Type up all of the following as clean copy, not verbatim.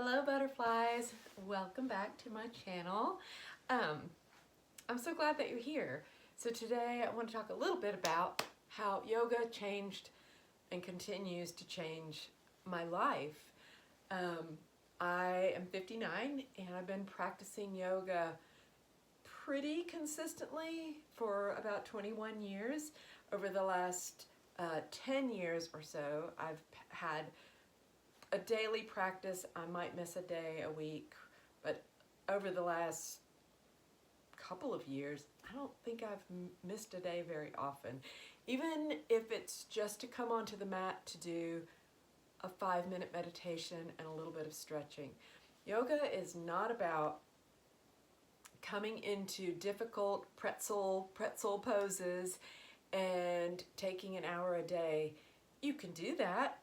Hello butterflies, welcome back to my channel. I'm so glad that you're here. So today I want to talk a little bit about how yoga changed and continues to change my life. I am 59 and I've been practicing yoga pretty consistently for about 21 years. Over the last 10 years or so, I've had a daily practice. I might miss a day a week, but over the last couple of years, I don't think I've missed a day very often. Even if it's just to come onto the mat to do a 5-minute meditation and a little bit of stretching. Yoga is not about coming into difficult pretzel poses and taking an hour a day. You can do that.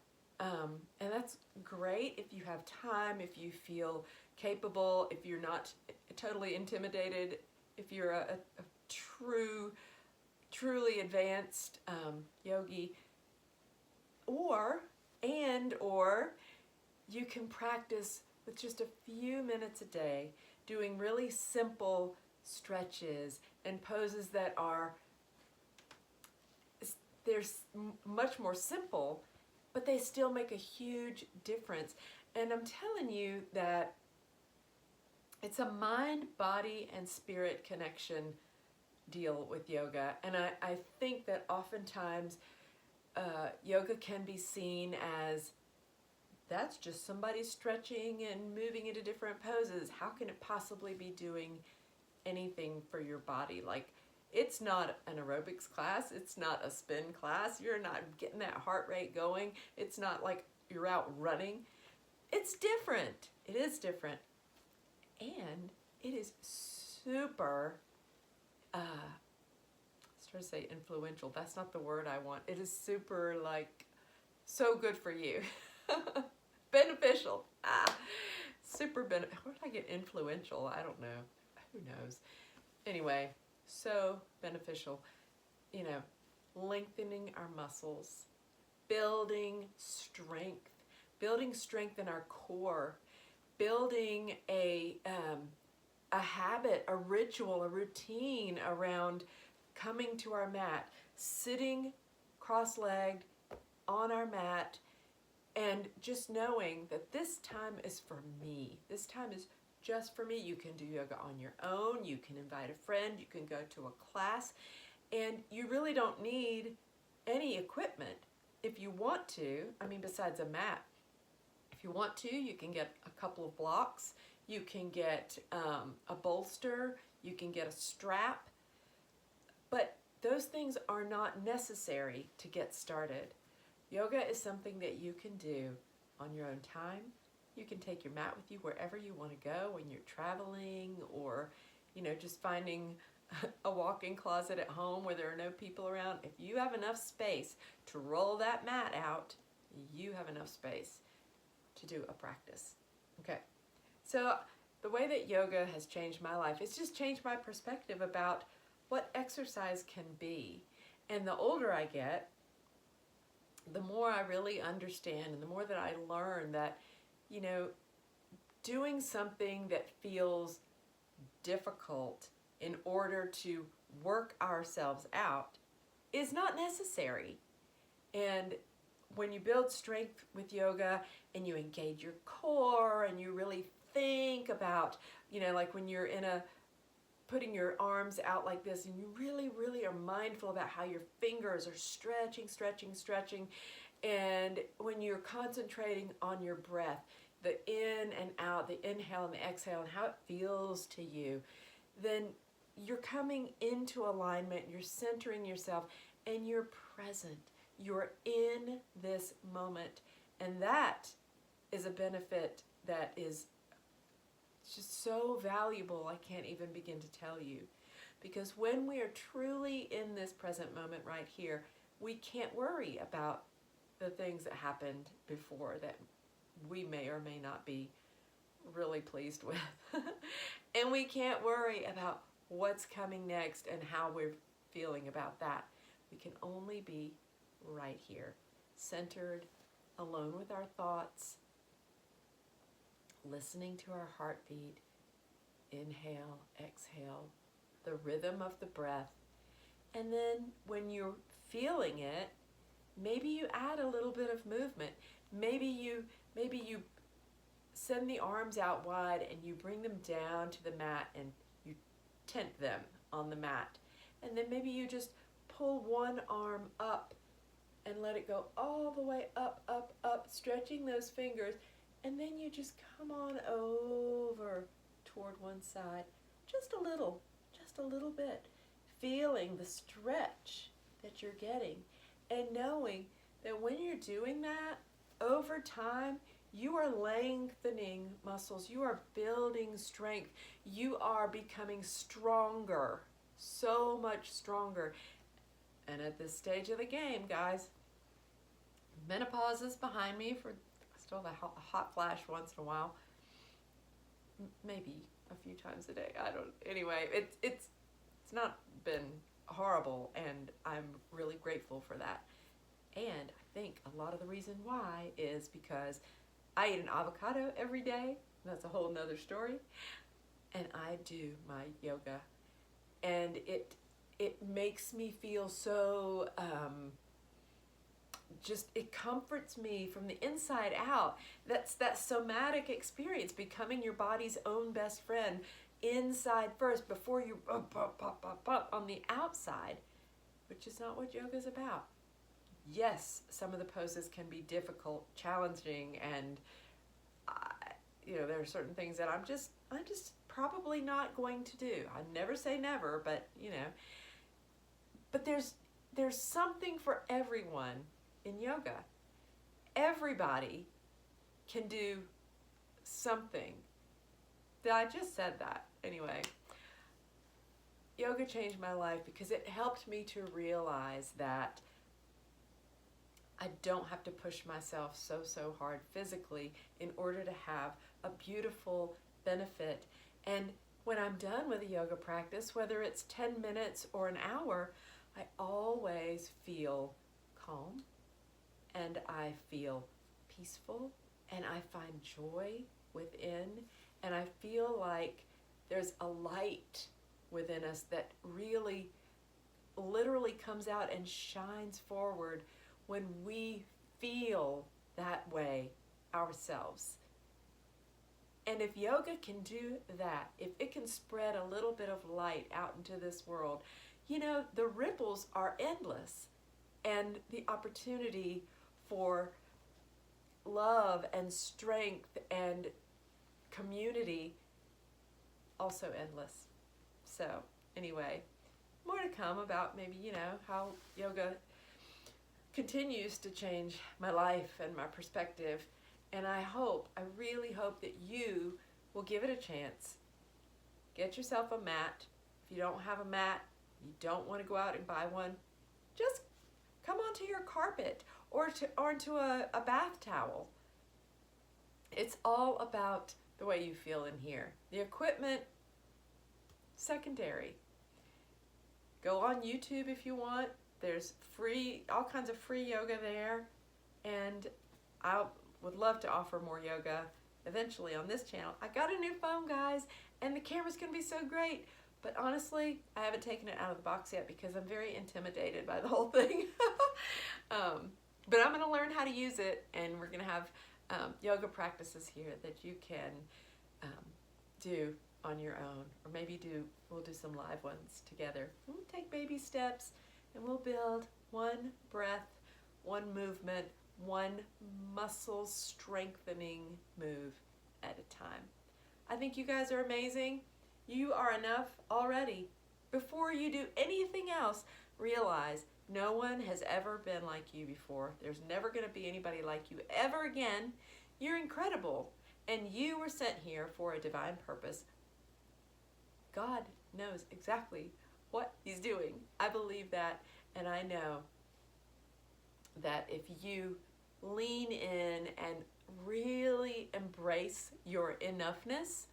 And that's great if you have time, if you feel capable, if you're not totally intimidated, if you're a truly advanced yogi, or you can practice with just a few minutes a day, doing really simple stretches and poses that are, they're much more simple, but they still make a huge difference. And I'm telling you that it's a mind, body, and spirit connection deal with yoga. And I think that oftentimes yoga can be seen as, that's just somebody stretching and moving into different poses. How can it possibly be doing anything for your body? Like, it's not an aerobics class, it's not a spin class, you're not getting that heart rate going, it's not like you're out running. It's different. It is different. And it is super, I was trying to say influential. That's not the word I want. It is super, like, so good for you. Beneficial. Super beneficial. Where did I get influential? I don't know. Who knows? Anyway, so beneficial. You know, lengthening our muscles, building strength in our core, building a habit, a ritual, a routine around coming to our mat, sitting cross-legged on our mat, and just knowing that this time is for me. This time is just for me. You can do yoga on your own. You can invite a friend. You can go to a class. And you really don't need any equipment if you want to. I mean, besides a mat. If you want to, you can get a couple of blocks. You can get a bolster. You can get a strap. But those things are not necessary to get started. Yoga is something that you can do on your own time. You can take your mat with you wherever you want to go when you're traveling, or, you know, just finding a walk-in closet at home where there are no people around. If you have enough space to roll that mat out, you have enough space to do a practice. Okay, so the way that yoga has changed my life, it's just changed my perspective about what exercise can be. And the older I get, the more I really understand, and the more that I learn that, you know, doing something that feels difficult in order to work ourselves out is not necessary. And when you build strength with yoga and you engage your core and you really think about, you know, like when you're in putting your arms out like this, and you really are mindful about how your fingers are stretching, and when you're concentrating on your breath, the in and out, the inhale and the exhale, and how it feels to you, then you're coming into alignment, you're centering yourself, and you're present. You're in this moment, and that is a benefit that is just so valuable, I can't even begin to tell you. Because when we are truly in this present moment right here, we can't worry about the things that happened before that we may or may not be really pleased with. And we can't worry about what's coming next and how we're feeling about that. We can only be right here, centered, alone with our thoughts, listening to our heartbeat, inhale, exhale, the rhythm of the breath. And then when you're feeling it, maybe you add a little bit of movement. Maybe you send the arms out wide and you bring them down to the mat and you tent them on the mat. And then maybe you just pull one arm up and let it go all the way up, up, up, stretching those fingers. And then you just come on over toward one side, just a little bit, feeling the stretch that you're getting and knowing that when you're doing that, over time, you are lengthening muscles, you are building strength, you are becoming stronger, so much stronger. And at this stage of the game, guys, menopause is behind me. I still have a hot flash once in a while, maybe a few times a day. Anyway, it's not been horrible, and I'm really grateful for that. And I think a lot of the reason why is because I eat an avocado every day. That's a whole nother story. And I do my yoga, and it makes me feel so it comforts me from the inside out. That's that somatic experience, becoming your body's own best friend inside first before you on the outside, which is not what yoga is about. Yes, some of the poses can be difficult, challenging, and there are certain things that I'm just probably not going to do. I never say never, but there's something for everyone in yoga. Everybody can do something. I just said that. Anyway, yoga changed my life because it helped me to realize that I don't have to push myself so hard physically in order to have a beautiful benefit. And when I'm done with a yoga practice, whether it's 10 minutes or an hour, I always feel calm, and I feel peaceful, and I find joy within, and I feel like there's a light within us that really literally comes out and shines forward when we feel that way ourselves. And if yoga can do that, if it can spread a little bit of light out into this world, the ripples are endless. And the opportunity for love and strength and community also endless. So anyway, more to come about maybe, how yoga continues to change my life and my perspective. And I really hope that you will give it a chance. Get yourself a mat. If you don't have a mat, you don't want to go out and buy one, just come onto your carpet or into a bath towel. It's all about the way you feel in here. The equipment, secondary. Go on YouTube if you want. There's all kinds of free yoga there, and I would love to offer more yoga eventually on this channel. I got a new phone, guys, and the camera's gonna be so great, but honestly, I haven't taken it out of the box yet because I'm very intimidated by the whole thing. But I'm gonna learn how to use it, and we're gonna have yoga practices here that you can do on your own, or maybe we'll do some live ones together. We'll take baby steps, and we'll build one breath, one movement, one muscle strengthening move at a time. I think you guys are amazing. You are enough already. Before you do anything else, realize no one has ever been like you before. There's never going to be anybody like you ever again. You're incredible, and you were sent here for a divine purpose. God knows exactly what He's doing. I believe that, and I know that if you lean in and really embrace your enoughness,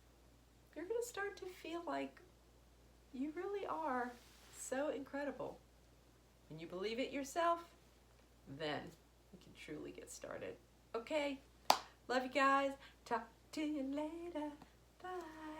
you're going to start to feel like you really are so incredible. When you believe it yourself, then you can truly get started. Okay, love you guys. to you later. Bye.